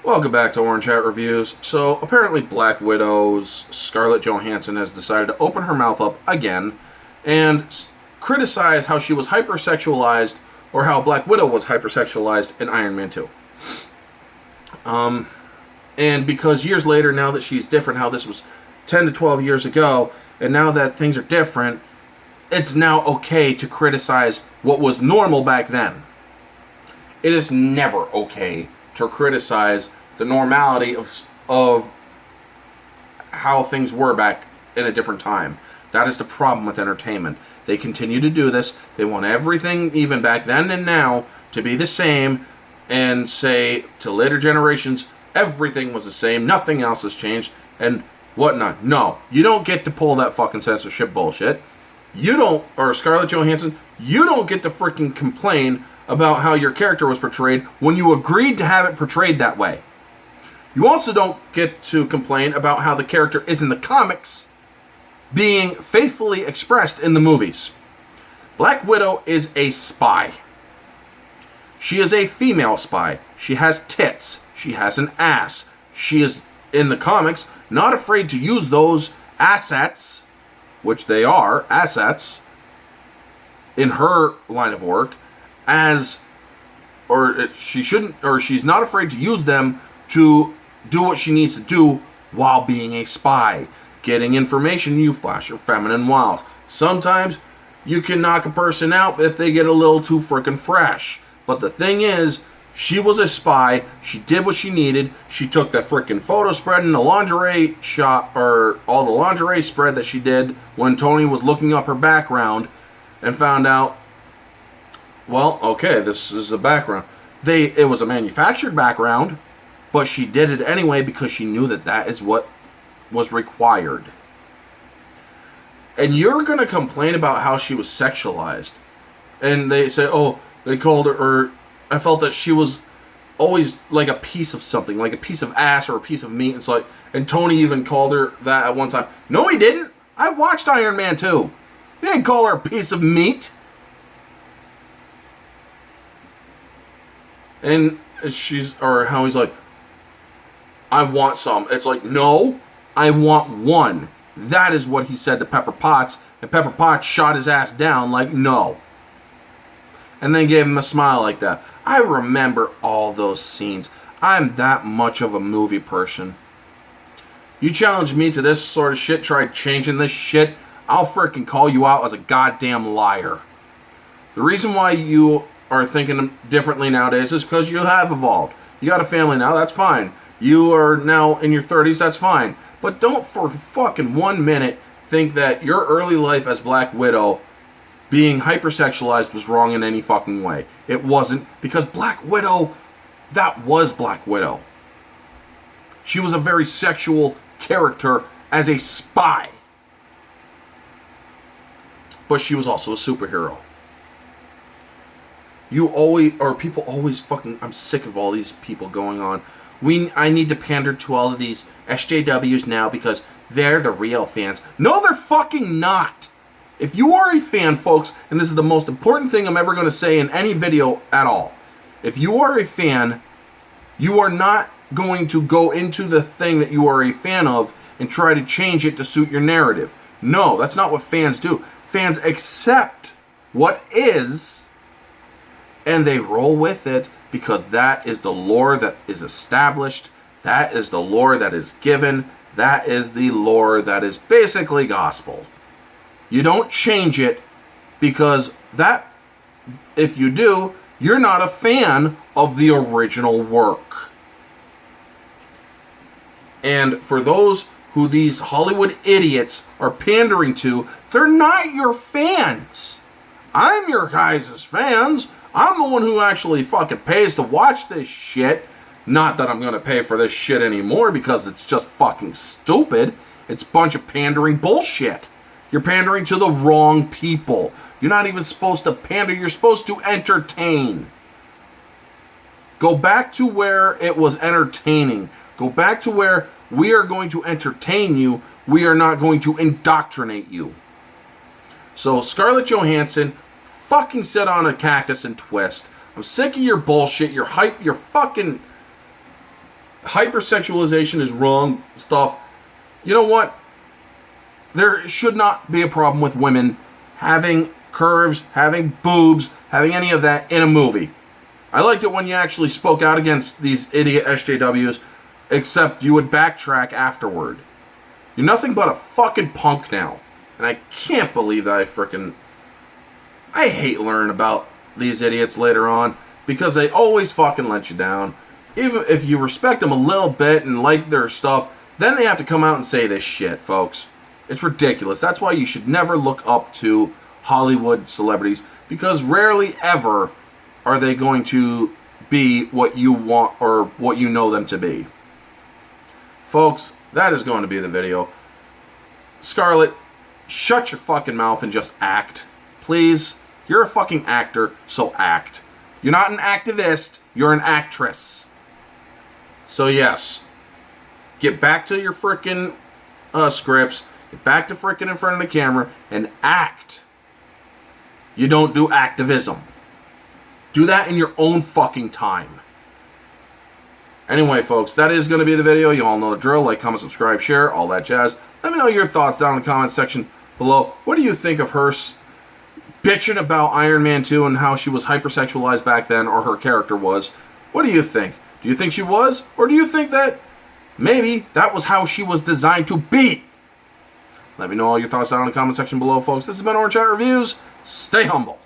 Welcome back to Orange Hat Reviews. So, apparently Black Widow's Scarlett Johansson has decided to open her mouth up again and criticize how she was hypersexualized, or how Black Widow was hypersexualized in Iron Man 2. And because years later, now that she's different, how this was 10 to 12 years ago, and now that things are different, it's now okay to criticize what was normal back then. It is never okay to criticize the normality of how things were back in a different time. That is the problem with entertainment. They continue to do this. They want everything, even back then and now, to be the same, and say to later generations, everything was the same, nothing else has changed, and whatnot. No, you don't get to pull that fucking censorship bullshit. You don't, or Scarlett Johansson, you don't get to freaking complain about how your character was portrayed when you agreed to have it portrayed that way. You also don't get to complain about how the character is in the comics being faithfully expressed in the movies. Black Widow is a spy. She is a female spy. She has tits. She has an ass. She is, in the comics, not afraid to use those assets, which they are assets, in her line of work, as, or she shouldn't, or she's not afraid to use them to do what she needs to do while being a spy. Getting information, you flash your feminine wiles. Sometimes you can knock a person out if they get a little too frickin' fresh. But the thing is, she was a spy. She did what she needed. She took that frickin' photo spread in the lingerie shop, or all the lingerie spread that she did when Tony was looking up her background, and found out, well, okay, this is a background. It was a manufactured background, but she did it anyway because she knew that that is what was required. And you're going to complain about how she was sexualized. And they say, oh, they called her, or I felt that she was always like a piece of something, like a piece of ass or a piece of meat. It's like, and Tony even called her that at one time. No, he didn't. I watched Iron Man 2. He didn't call her a piece of meat. And or how he's like, I want some. It's like, no, I want one. That is what he said to Pepper Potts, and Pepper Potts shot his ass down like, no. And then gave him a smile like that. I remember all those scenes. I'm that much of a movie person. You challenge me to this sort of shit, try changing this shit, I'll freaking call you out as a goddamn liar. The reason why you are thinking differently nowadays is because you have evolved. You got a family now, that's fine. You are now in your 30s, that's fine. But don't for fucking 1 minute think that your early life as Black Widow being hypersexualized was wrong in any fucking way. It wasn't, because Black Widow, that was Black Widow. She was a very sexual character as a spy. But she was also a superhero. People always fucking, I'm sick of all these people going on. I need to pander to all of these SJWs now because they're the real fans. No, they're fucking not. If you are a fan, folks, and this is the most important thing I'm ever going to say in any video at all. If you are a fan, you are not going to go into the thing that you are a fan of and try to change it to suit your narrative. No, that's not what fans do. Fans accept what is, and they roll with it because that is the lore that is established. That is the lore that is given. That is the lore that is basically gospel. You don't change it because that, if you do, you're not a fan of the original work. And for those who these Hollywood idiots are pandering to, they're not your fans. I'm your guys' fans. I'm the one who actually fucking pays to watch this shit. Not that I'm going to pay for this shit anymore because it's just fucking stupid. It's a bunch of pandering bullshit. You're pandering to the wrong people. You're not even supposed to pander. You're supposed to entertain. Go back to where it was entertaining. Go back to where we are going to entertain you. We are not going to indoctrinate you. So Scarlett Johansson, fucking sit on a cactus and twist. I'm sick of your bullshit, your hype, your fucking... hyper-sexualization is wrong stuff. You know what? There should not be a problem with women having curves, having boobs, having any of that in a movie. I liked it when you actually spoke out against these idiot SJWs, except you would backtrack afterward. You're nothing but a fucking punk now. And I can't believe that I hate learning about these idiots later on, because they always fucking let you down. Even if you respect them a little bit and like their stuff, then they have to come out and say this shit, folks. It's ridiculous. That's why you should never look up to Hollywood celebrities, because rarely ever are they going to be what you want or what you know them to be. Folks, that is going to be the video. Scarlett, shut your fucking mouth and just act. Please. You're a fucking actor, so act. You're not an activist, you're an actress. So yes, get back to your frickin' scripts, get back to frickin' in front of the camera, and act. You don't do activism. Do that in your own fucking time. Anyway, folks, that is going to be the video. You all know the drill. Like, comment, subscribe, share, all that jazz. Let me know your thoughts down in the comment section below. What do you think of her bitching about Iron Man 2 and how she was hypersexualized back then, or her character was? What do you think? Do you think she was? Or do you think that maybe that was how she was designed to be? Let me know all your thoughts down in the comment section below, folks. This has been Orange Chat Reviews. Stay humble.